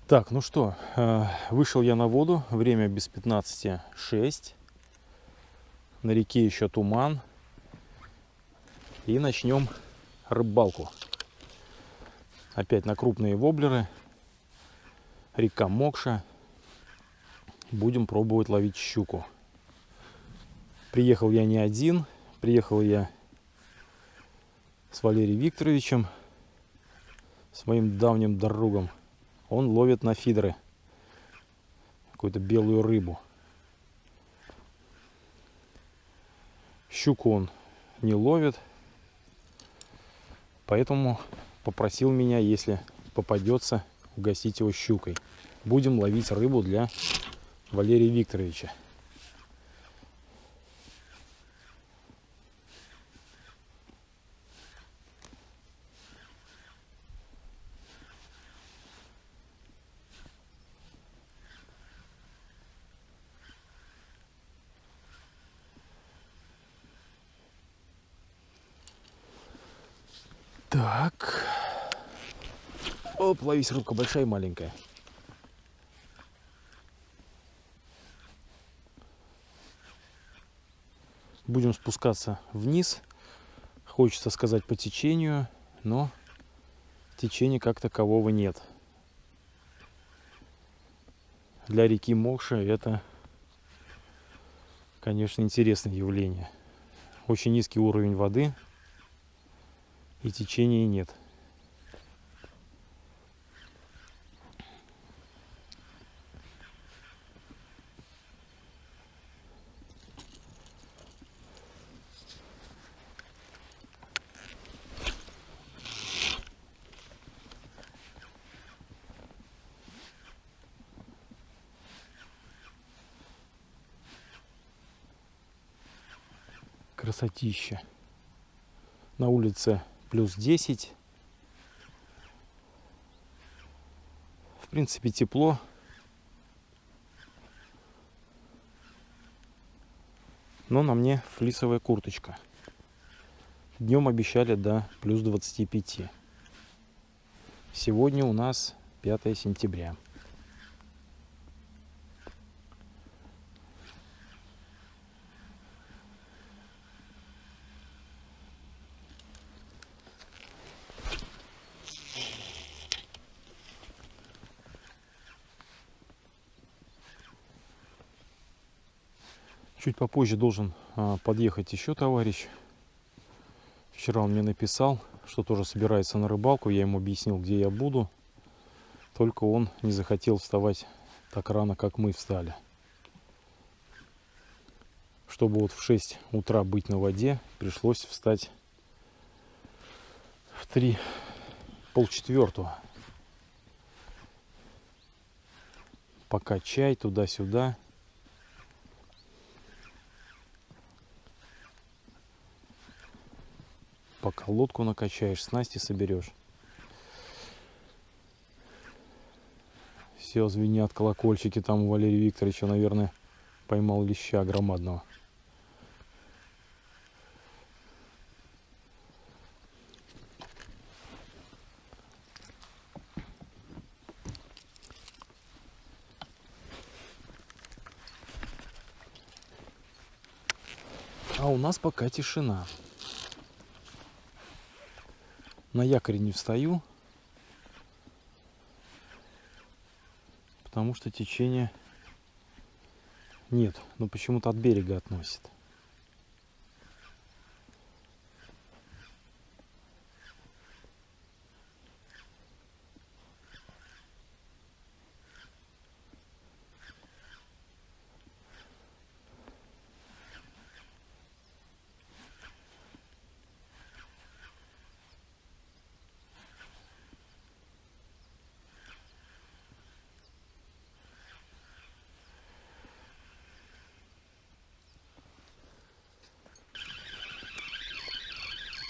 Так, ну что, вышел я на воду, время без 15:06, на реке еще туман, и начнем рыбалку. Опять на крупные воблеры, река Мокша, будем пробовать ловить щуку. Приехал я не один, приехал я с Валерием Викторовичем, с моим давним другом. Он ловит на фидеры какую-то белую рыбу. Щуку он не ловит, поэтому попросил меня, если попадется, угостить его щукой. Будем ловить рыбу для Валерия Викторовича. Так. Оп, ловись, рыбка большая и маленькая. Будем спускаться вниз. Хочется сказать по течению, но течения как такового нет. Для реки Мокша это, конечно, интересное явление. Очень низкий уровень воды и течения нет. Красотища. На улице плюс 10. В принципе, тепло. Но на мне флисовая курточка. Днем обещали до плюс 25. Сегодня у нас 5 сентября. Чуть попозже должен подъехать еще товарищ. Вчера он мне написал, что тоже собирается на рыбалку. Я ему объяснил, где я буду. Только он не захотел вставать так рано, как мы встали. Чтобы вот в 6 утра быть на воде, пришлось встать в 3, полчетвертого. Пока чай туда-сюда. Пока лодку накачаешь, снасти соберешь. Все, звенят колокольчики. Там у Валерия Викторовича, наверное, поймал леща громадного. А у нас пока тишина. На якоре не встаю, потому что течения нет, но почему-то от берега относит.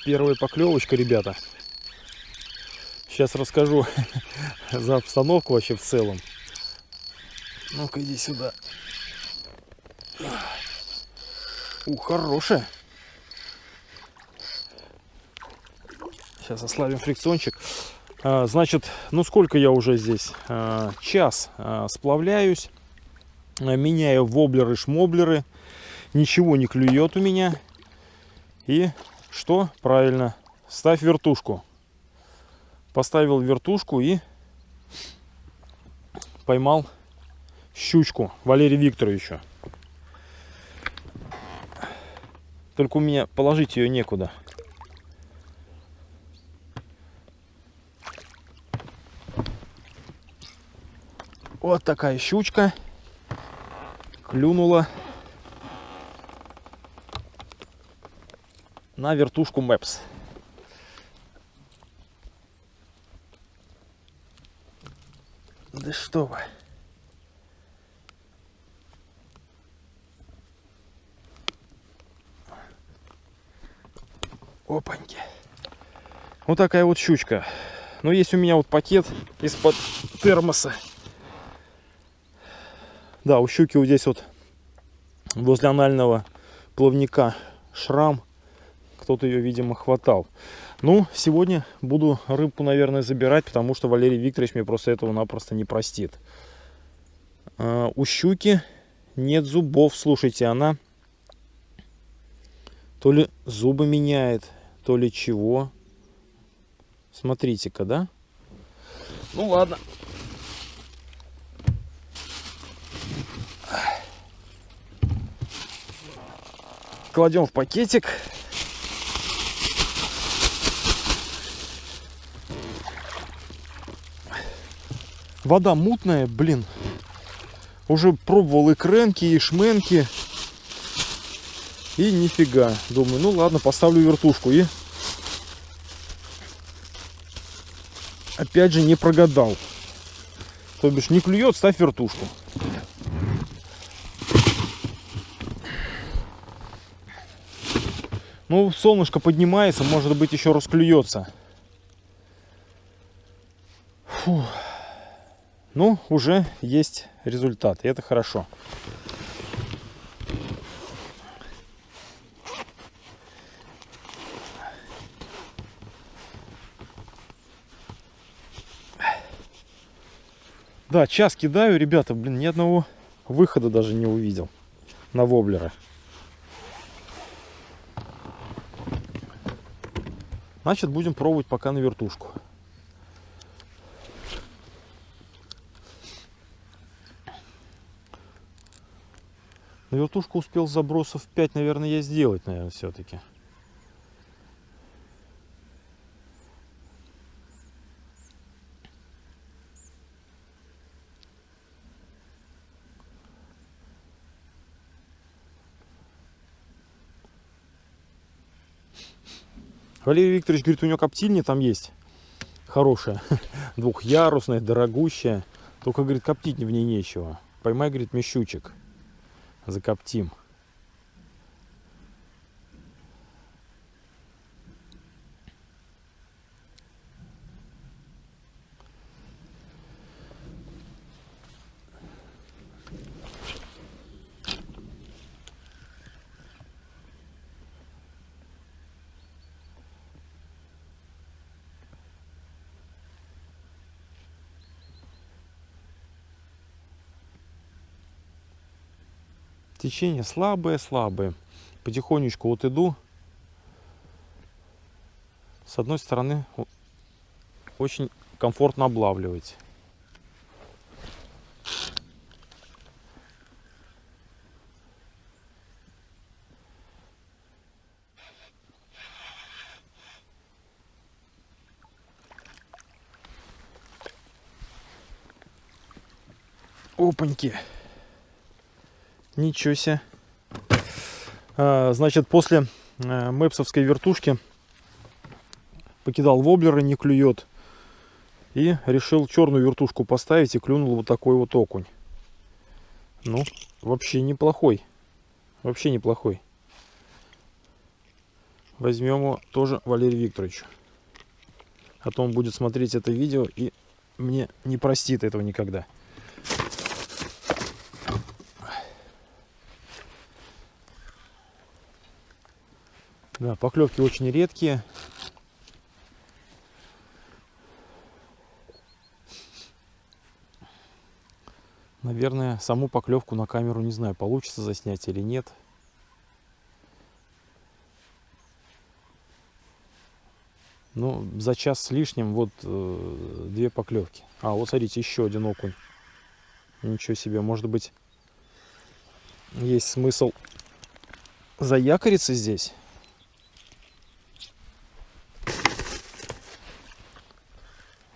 Первая поклевочка, ребята. Сейчас расскажу за обстановку вообще в целом. Ну-ка, иди сюда. Хорошая. Сейчас ослабим фрикциончик. Значит, ну сколько я уже здесь? Час сплавляюсь, меняю воблеры, шмоблеры. Ничего не клюет у меня. И что? Правильно, ставь вертушку. Поставил вертушку и поймал щучку Валерия Викторовича. Только у меня положить ее некуда. Вот такая щучка клюнула на вертушку Мэпс. Да что вы. Опаньки. Вот такая вот щучка. Но есть у меня вот пакет из-под термоса. Да, у щуки вот здесь вот возле анального плавника шрам. Кто-то ее, видимо, хватал. Ну, сегодня буду рыбку, наверное, забирать, потому что Валерий Викторович мне просто этого-напросто не простит. У щуки нет зубов. Слушайте, она то ли зубы меняет, то ли чего. Смотрите-ка, да? Ну, ладно. Кладем в пакетик. Вода мутная, блин. Уже пробовал и кренки, и шменки. И нифига. Думаю, ну ладно, поставлю вертушку. И опять же не прогадал. То бишь не клюет, ставь вертушку. Ну, солнышко поднимается, может быть, еще расклюется. Фу. Ну, уже есть результат, и это хорошо. Да, час кидаю, ребята, блин, ни одного выхода даже не увидел на воблера. Значит, будем пробовать пока на вертушку. На вертушку успел забросов 5, наверное, я сделать, наверное, все-таки. Валерий Викторович говорит, у него коптильня там есть хорошая, двухъярусная, дорогущая. Только, говорит, коптить в ней нечего. Поймай, говорит, мне щучек, закоптим. Течение слабое. Потихонечку вот иду. С одной стороны, очень комфортно облавливать. Опаньки. Ничего себе. Значит, после мэпсовской вертушки покидал воблеры, не клюет. И решил черную вертушку поставить, и клюнул вот такой вот окунь. Ну, вообще неплохой. Вообще неплохой. Возьмем его тоже Валерию Викторовичу. А то он будет смотреть это видео и мне не простит этого никогда. Да, поклевки очень редкие. Наверное, саму поклевку на камеру не знаю, получится заснять или нет. Ну, за час с лишним вот 2 поклевки. А, вот смотрите, еще один окунь. Ничего себе, может быть, есть смысл заякориться здесь?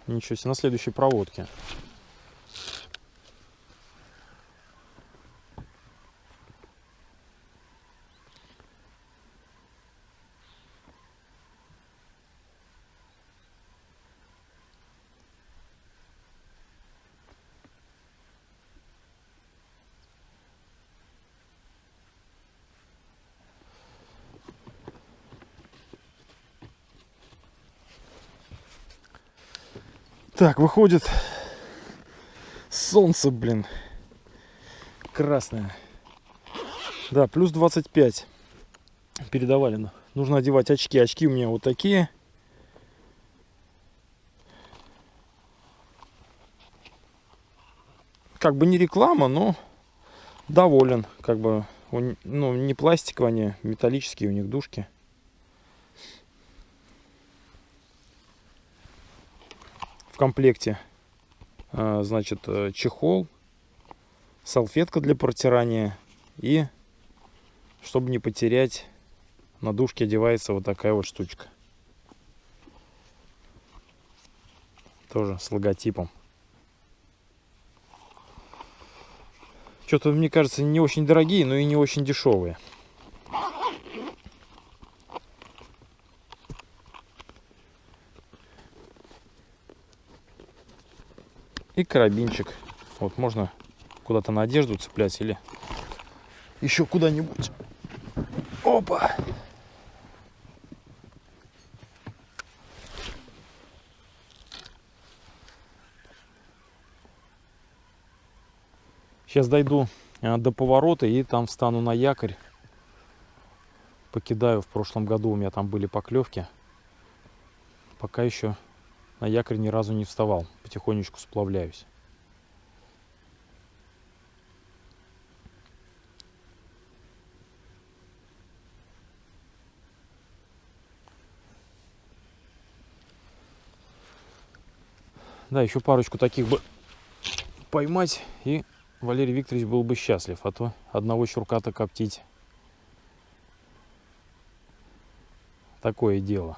Ничего себе, на следующей проводке. Так, выходит солнце, блин, красное. Да, плюс 25 передавали. Нужно одевать очки. Очки у меня вот такие. Как бы не реклама, но доволен. Как бы, ну, не пластиковые, они металлические у них дужки. В комплекте, значит, чехол, салфетка для протирания и, чтобы не потерять, на дужке одевается вот такая вот штучка. Тоже с логотипом. Что-то, мне кажется, не очень дорогие, но и не очень дешевые. И карабинчик. Вот можно куда-то на одежду цеплять или еще куда-нибудь. Опа! Сейчас дойду до поворота и там встану на якорь. Покидаю. В прошлом году у меня там были поклевки. Пока еще на якорь ни разу не вставал. Потихонечку сплавляюсь. Да, еще парочку таких бы поймать, и Валерий Викторович был бы счастлив. А то одного щурка-то коптить такое дело.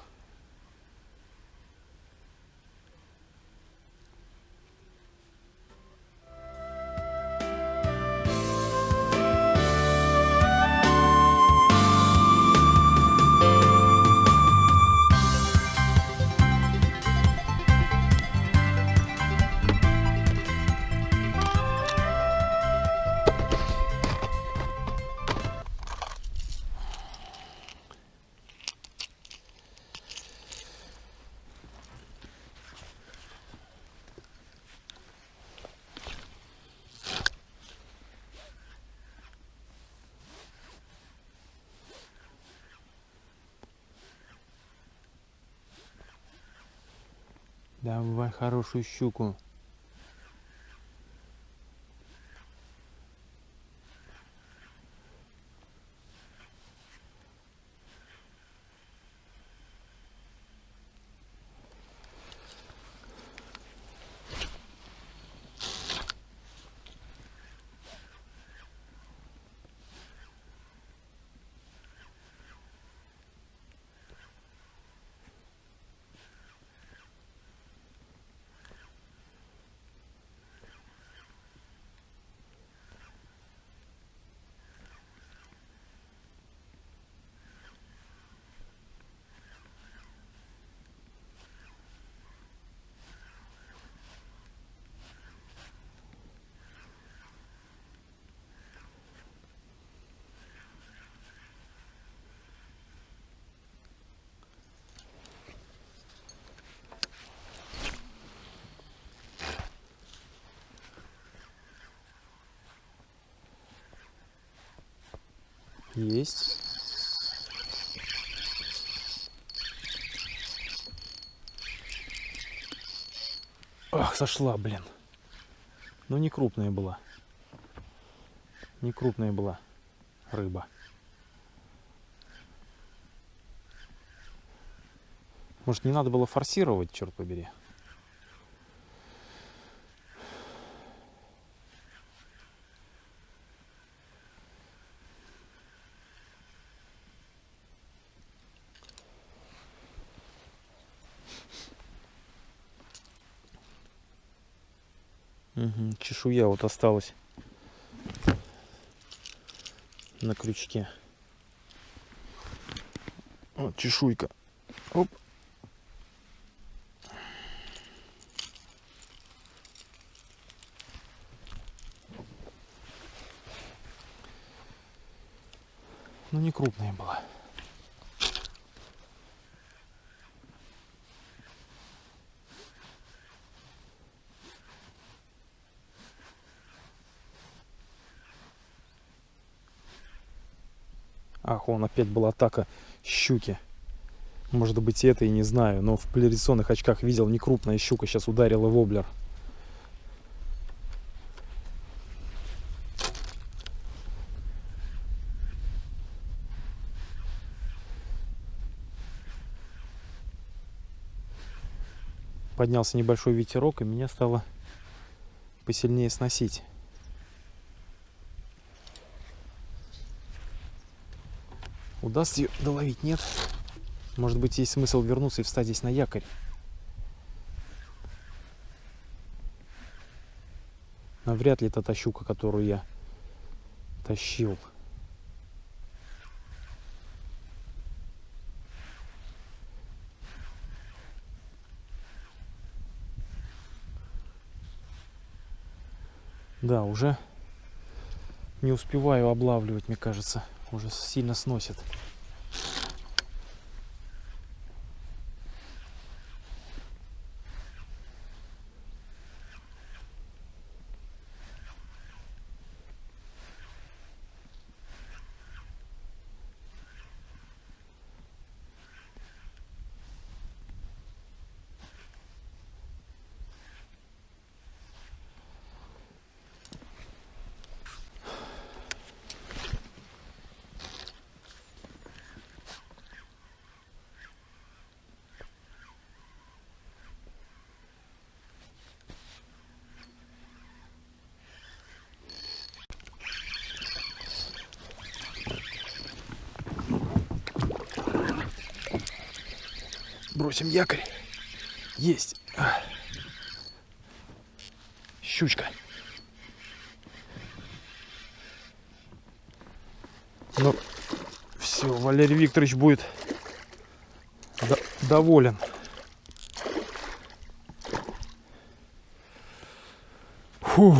Давай хорошую щуку. Есть. Ах, сошла, блин. Ну, не крупная была. Не крупная была рыба. Может, не надо было форсировать, черт побери. Угу, чешуя вот осталась на крючке. Вот чешуйка. Оп. Ну, не крупная была. Ах, вон опять была атака щуки. Может быть, это и не знаю, но в поляризационных очках видел, не крупная щука сейчас ударила воблер. Поднялся небольшой ветерок, и меня стало посильнее сносить. Удастся ее доловить? Нет. Может быть, есть смысл вернуться и встать здесь на якорь. Но вряд ли это та щука, которую я тащил. Да, уже не успеваю облавливать, мне кажется. Уже сильно сносит. Бросим якорь. Есть. Щучка. Ну, все, Валерий Викторович будет доволен. Фу.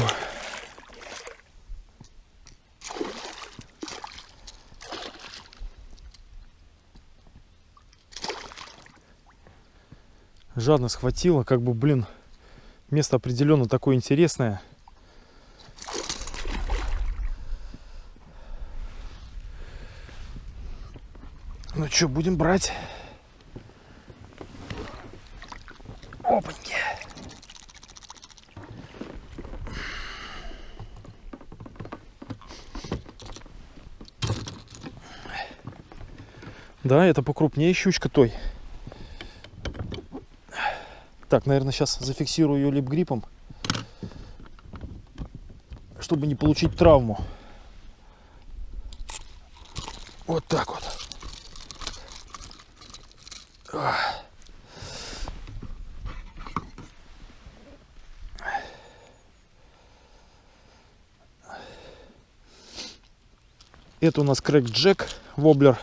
Жадно схватила, как бы, блин, место определенно такое интересное. Ну что, будем брать. Опаньки. Да, это покрупнее щучка той. Так, наверное, сейчас зафиксирую ее лип-гриппом, чтобы не получить травму. Вот так вот. Это у нас Cracked Jack воблер.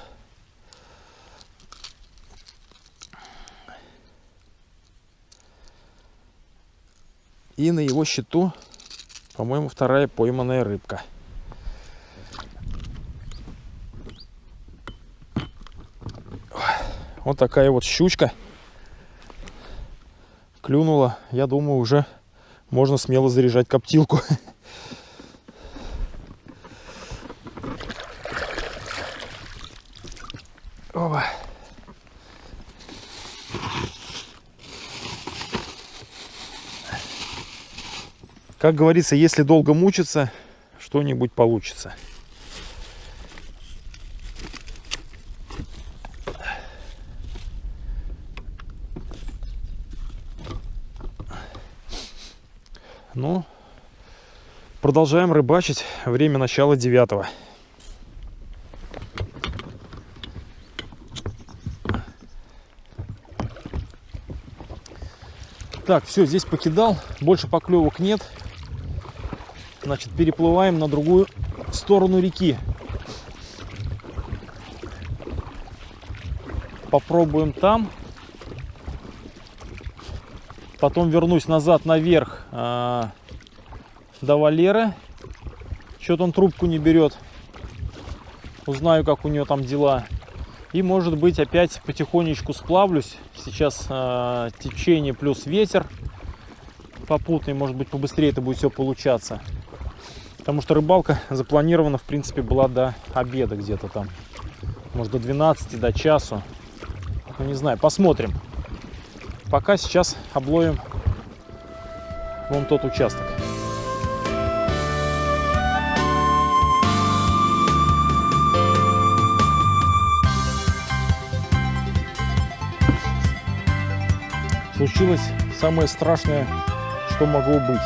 И на его счету, по-моему, вторая пойманная рыбка. Вот такая вот щучка клюнула. Я думаю, уже можно смело заряжать коптилку. Опа. Как говорится, если долго мучиться, что-нибудь получится. Ну, продолжаем рыбачить. Время начала 9. Так, все, здесь покидал. Больше поклевок нет. Значит, переплываем на другую сторону реки. Попробуем там. Потом вернусь назад наверх до Валеры. Что-то он трубку не берет. Узнаю, как у нее там дела. И, может быть, опять потихонечку сплавлюсь. Сейчас течение плюс ветер попутный. Может быть, побыстрее это будет все получаться. Потому что рыбалка запланирована, в принципе, была до обеда где-то там. Может, до 12, до часу. Ну, не знаю, посмотрим. Пока сейчас обловим вон тот участок. Случилось самое страшное, что могло быть.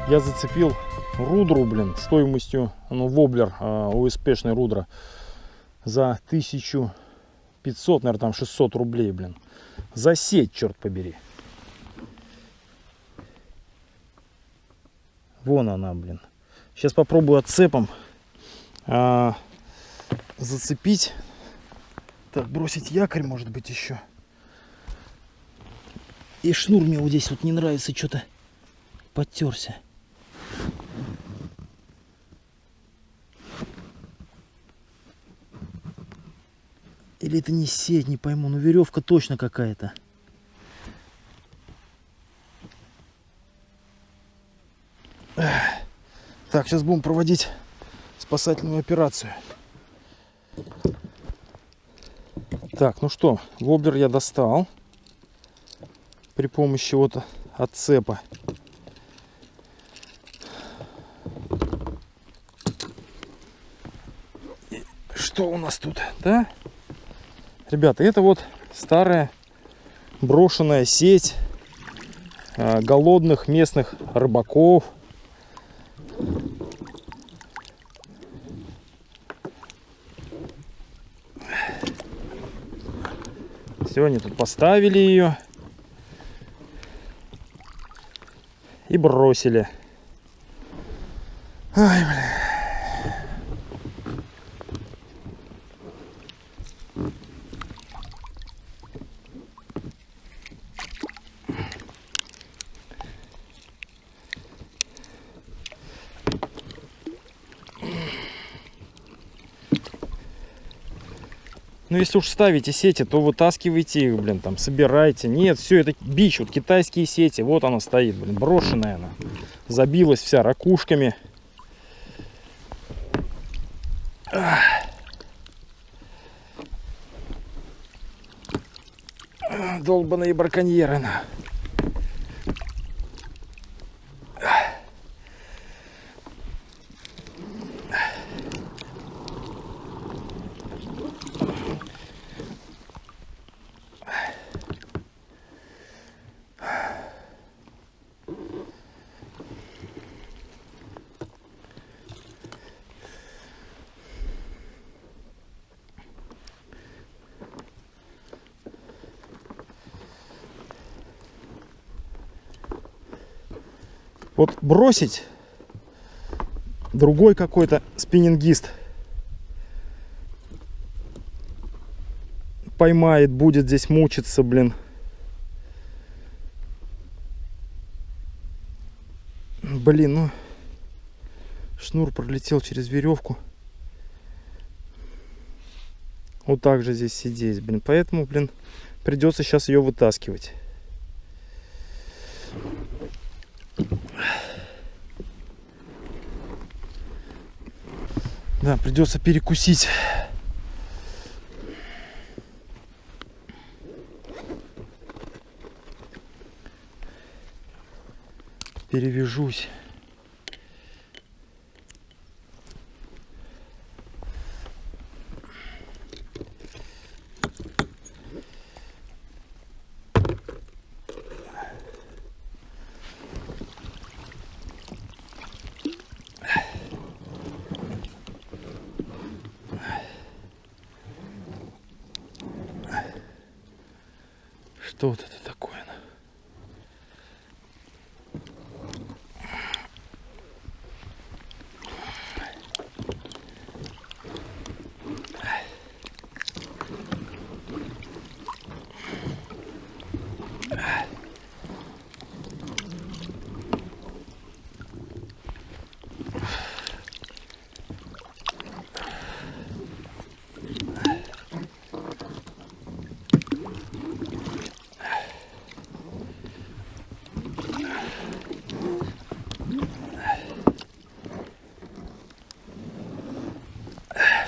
Я зацепил рудру, блин, стоимостью, ну, воблер, УСПшный рудра, за 1500, наверное, там 600 рублей, блин. За сеть, черт побери. Вон она, блин. Сейчас попробую отцепом зацепить. Так, бросить якорь, может быть, еще. И шнур мне вот здесь вот не нравится, что-то подтерся. Или это не сеть, не пойму, но веревка точно какая-то. Так, сейчас будем проводить спасательную операцию. Так, ну что, воблер я достал при помощи вот отцепа. И что у нас тут, да? Ребята, это вот старая брошенная сеть голодных местных рыбаков. Сегодня тут поставили ее и бросили. Ай, бля. Ну, если уж ставите сети, то вытаскивайте их, блин, там, собирайте. Нет, все, это бич, вот китайские сети. Вот она стоит, блин, брошенная она. Забилась вся ракушками. Долбаные браконьеры. Вот бросить другой какой-то спиннингист поймает, будет здесь мучиться, блин. Блин, ну шнур пролетел через веревку. Вот так же здесь сидеть, блин. Поэтому, блин, придется сейчас ее вытаскивать. Да, придется перекусить. Перевяжусь. Что вот это такое?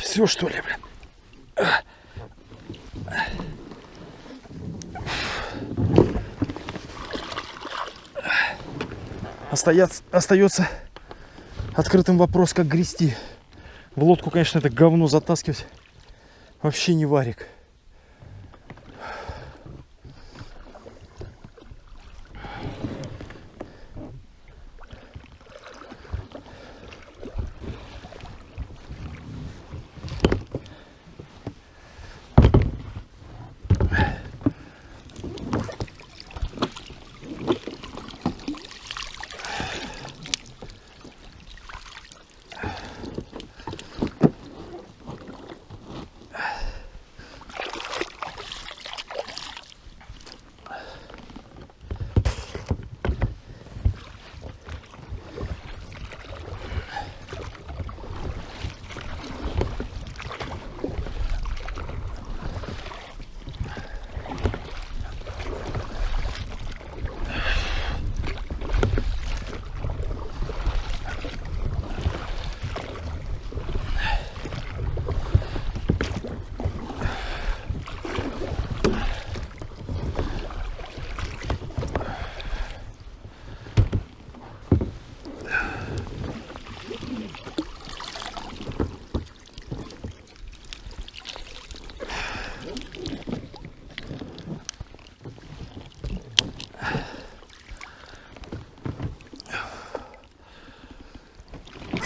Все, что ли, блин? Остается открытым вопрос, как грести. В лодку, конечно, это говно затаскивать вообще не варик.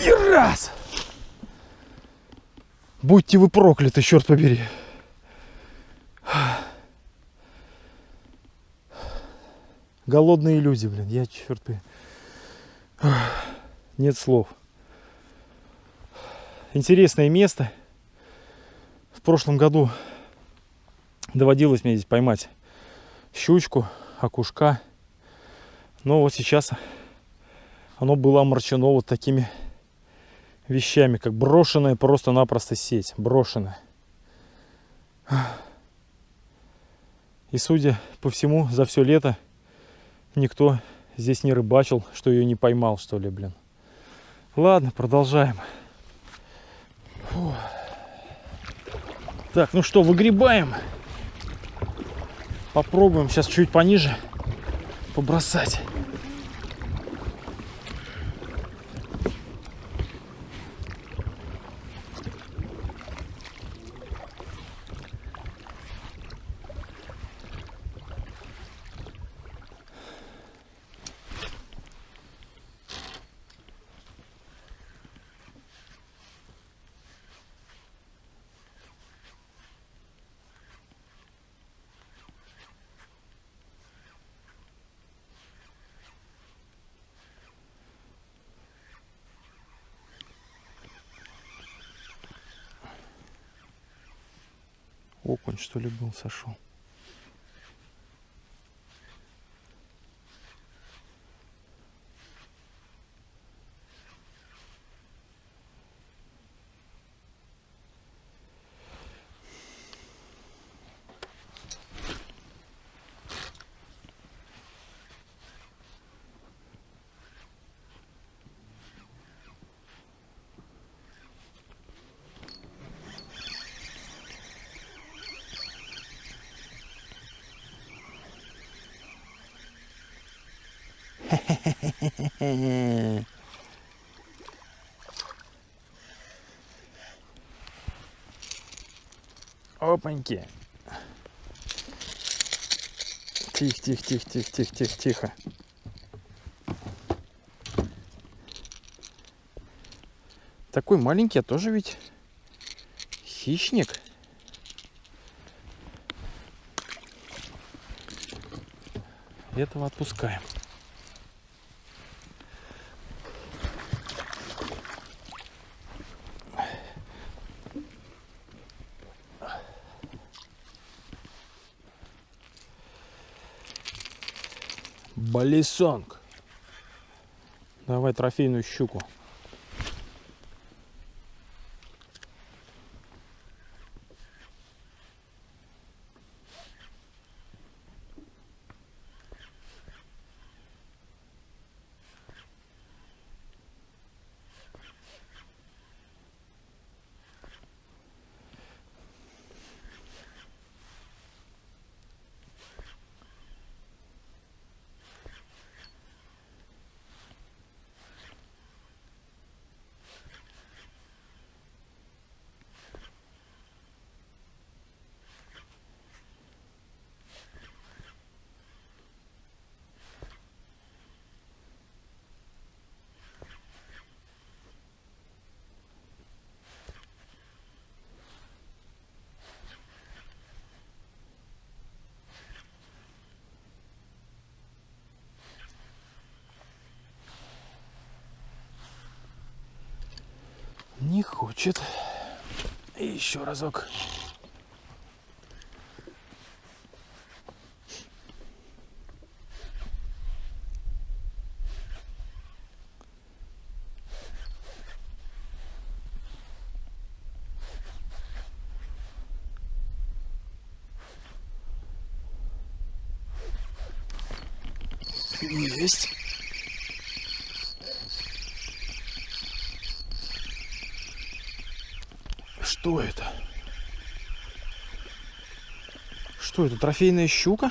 И раз! Будьте вы прокляты, черт побери. Голодные люди, блин, я черт побери. Нет слов. Интересное место. В прошлом году доводилось мне здесь поймать щучку, окушка. Но вот сейчас оно было омрачено вот такими вещами, как брошенная просто-напросто сеть. Брошенная. И судя по всему, за все лето никто здесь не рыбачил, что ее не поймал, что ли, блин. Ладно, продолжаем. Фу. Так, ну что, выгребаем. Попробуем сейчас чуть пониже побросать. Окунь, что ли, был, сошел. Опаньки. Тихо, тихо, тихо, тихо, тихо, тихо, тихо. Такой маленький, а тоже ведь хищник. Этого отпускаем. Балисонг. Давай трофейную щуку. Не хочет. И еще разок. Есть. Что это? Что это? Трофейная щука?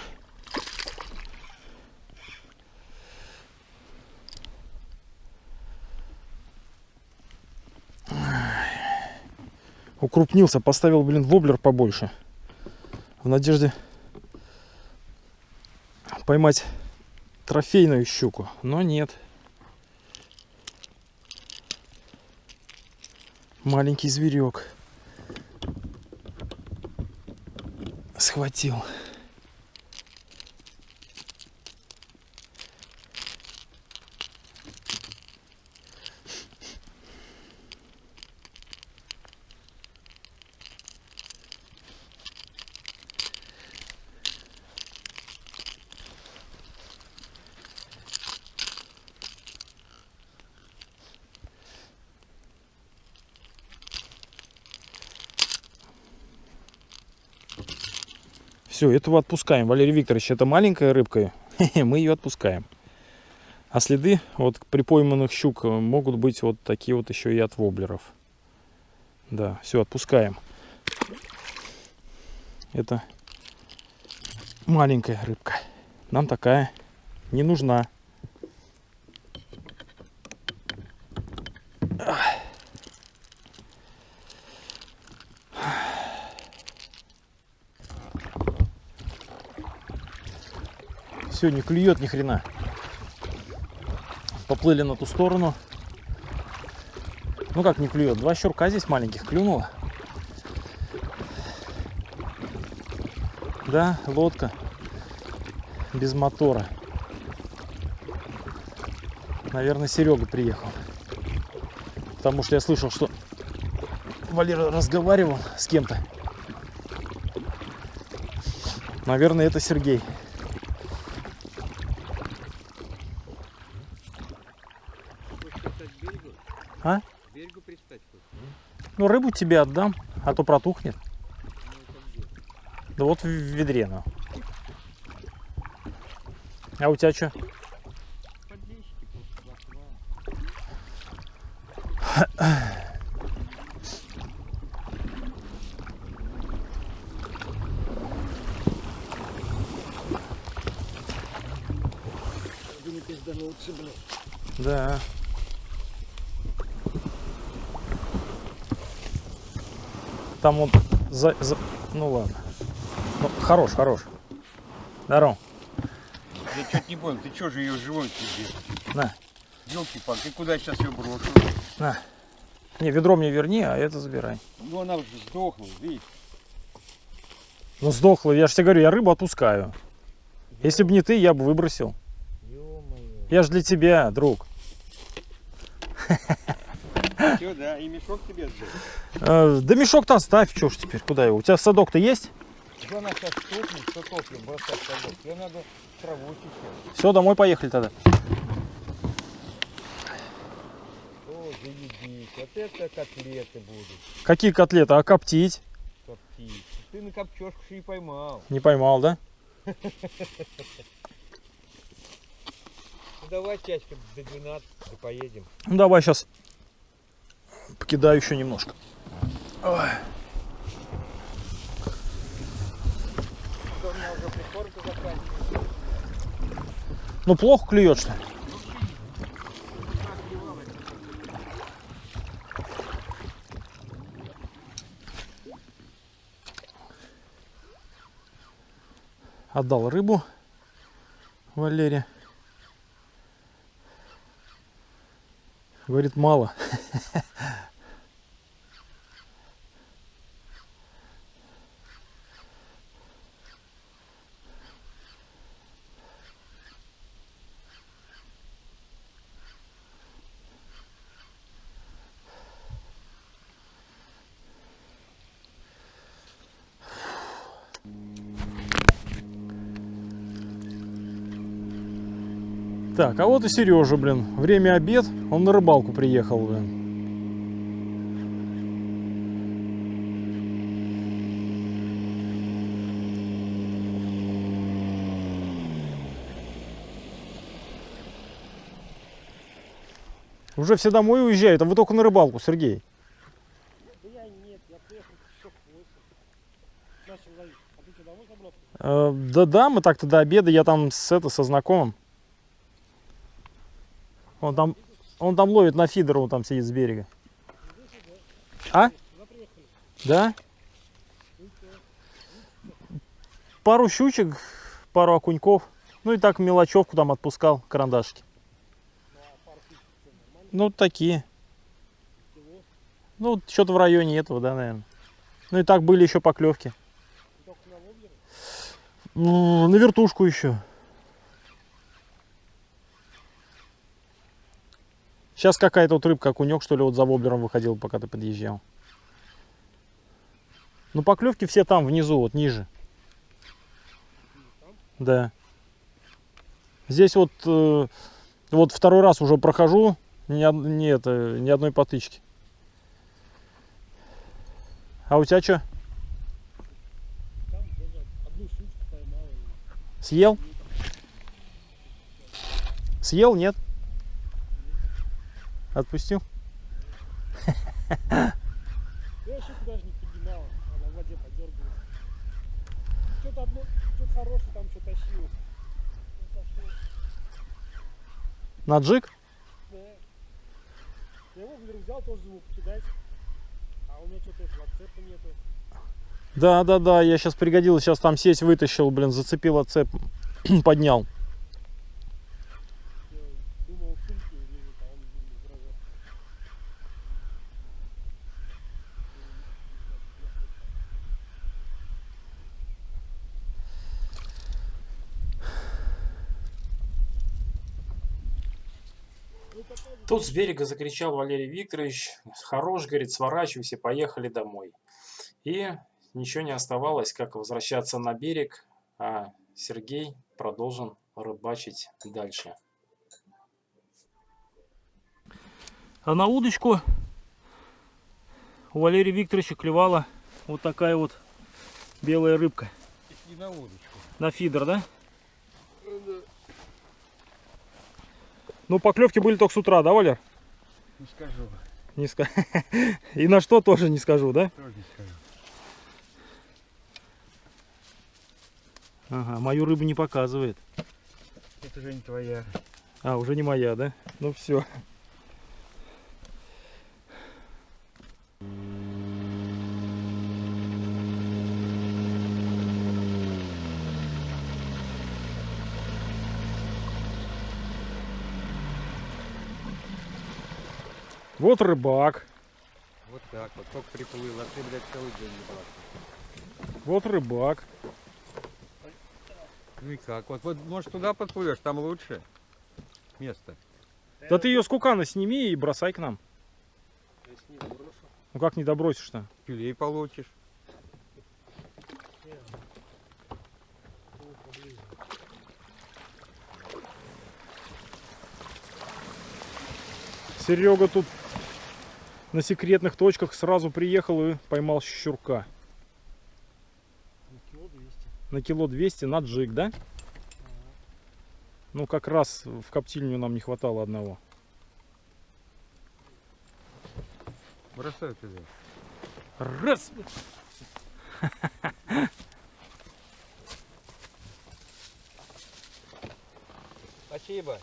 Укрупнился, поставил, блин, воблер побольше. В надежде поймать трофейную щуку. Но нет. Маленький зверек. Схватил. Все, этого отпускаем. Валерий Викторович, это маленькая рыбка, мы ее отпускаем. А следы вот при пойманных щук могут быть вот такие вот еще и от воблеров. Да, все, отпускаем. Это маленькая рыбка. Нам такая не нужна. Все, не клюет ни хрена. Поплыли на ту сторону. Ну как не клюет? Два щурка здесь маленьких клюнуло. Да, лодка без мотора. Наверное, Серега приехал. Потому что я слышал, что Валера разговаривал с кем-то. Наверное, это Сергей. А? Берегу пристать хочешь? Ну, рыбу тебе отдам, а то протухнет. Да вот в ведре, ну. А у тебя что? Подъездчики после Да. Там вот ну ладно. Ну, хорош. Здорово. Я что-то не понял, ты что же ее живой тебе? На. Ёлки-палки, ты куда сейчас ее брошу? На. Не, ведро мне верни, а это забирай. Ну она уже сдохла, видишь? Ну сдохла, я же тебе говорю, я рыбу отпускаю. Если бы не ты, я бы выбросил. Ё-моё. Я же для тебя, друг. Все, да, и мешок тебе отдать. Да мешок-то оставь, чё ж теперь, куда его? У тебя садок-то есть? Что она сейчас стукнет, что топливо бросать собой. Тебе надо траву сейчас. Все, домой поехали тогда. О, заебись. Вот это котлеты будут Какие котлеты? А коптить? коптить. Ты на копчёшку же и поймал. Не поймал, да? Ну давай часика до 12 и поедем. Ну давай сейчас покидаю еще немножко. Ой. Что у меня уже прикормка заканчивается. Ну плохо клюет, что ли? Отдал рыбу Валере. Говорит, мало. Так, а вот и Сережа, блин. Время обед, он на рыбалку приехал, блин. Уже все домой уезжают, а вы только на рыбалку, Сергей. Да я нет, я приехал часов 8. Начал ловить. А ты что, домой собрался? Да-да, мы так-то до обеда, я там со знакомым. Он там ловит на фидер, он там сидит с берега. А? Да? Пару щучек, пару окуньков. Ну и так мелочевку там отпускал, карандашики. Ну, такие. Ну, что-то в районе этого, да, наверное. Ну и так были еще поклевки. На вертушку еще. Сейчас какая-то вот рыбка, окунек, что ли, вот за воблером выходил, пока ты подъезжал. Ну, поклевки все там, внизу, вот ниже. Да. Здесь вот, вот второй раз уже прохожу, ни одной потычки. А у тебя что? Там тоже одну щучку поймал. Съел? Съел, нет? Отпустил? Я щуку даже не поднимала, она в воде подергалась. Что-то одно, что-то хорошее там что тащилось. Ну, сошло. На джиг? Да. Я его взял, тоже ему покидать. А у меня что-то этого отцепа нету. Да, я сейчас пригодилось, сейчас там сеть вытащил, блин, зацепил отцеп, поднял. Я думал, в сумке лежит, а он в гараже. Тут с берега закричал Валерий Викторович: хорош, говорит, сворачивайся, поехали домой. И ничего не оставалось, как возвращаться на берег, а Сергей продолжил рыбачить дальше. А на удочку у Валерия Викторовича клевала вот такая вот белая рыбка. И на удочку. На фидер, да? Ну, поклевки были только с утра, да, Валер? Не скажу. Не скажу. И на что тоже не скажу, да? Тоже не скажу. Ага, мою рыбу не показывает. Это уже не твоя. А, уже не моя, да? Ну все. Вот рыбак. Вот так вот, только приплыл, а ты, блядь, целый день не брался. Вот рыбак. Ну и как? Вот может туда подплывешь, там лучше место. Да ты ее с кукана сними и бросай к нам. Я с ним брошу. Ну как не добросишь-то? Филей получишь. Не, ну, поближе. Серега тут на секретных точках сразу приехал и поймал щурка. Ну, кило 200. На кило 200 на джиг, да? Ага. Ну как раз в коптильню нам не хватало одного. Бросай туда. Раз! Спасибо.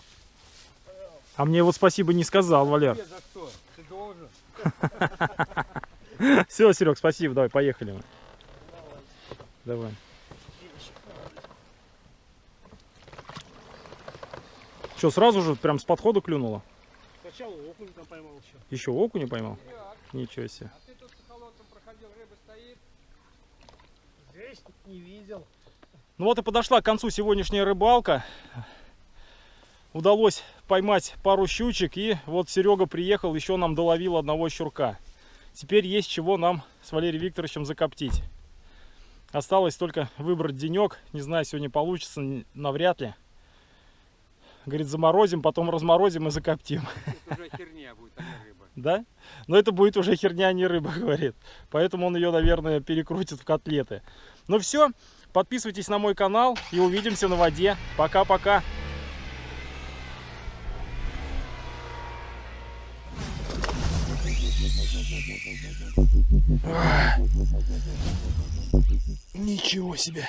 А мне вот спасибо не сказал, Валер. За что? Ты должен. Все, Серег, спасибо, давай, поехали мы. Давай. Что, сразу же прям с подхода клюнуло? Сначала окунь там поймал еще. Еще окуня поймал? Ничего себе. А ты тут с холодцем проходил, рыба стоит? Здесь не видел. Ну вот и подошла к концу сегодняшняя рыбалка. Удалось поймать пару щучек, и вот Серега приехал, еще нам доловил одного щурка. Теперь есть чего нам с Валерием Викторовичем закоптить. Осталось только выбрать денек. Не знаю, сегодня получится, навряд ли. Говорит, заморозим, потом разморозим и закоптим. Это уже херня будет, а не рыба. Да? Но это будет уже херня, а не рыба, говорит. Поэтому он ее, наверное, перекрутит в котлеты. Ну все, подписывайтесь на мой канал и увидимся на воде. Пока-пока. Ничего себе.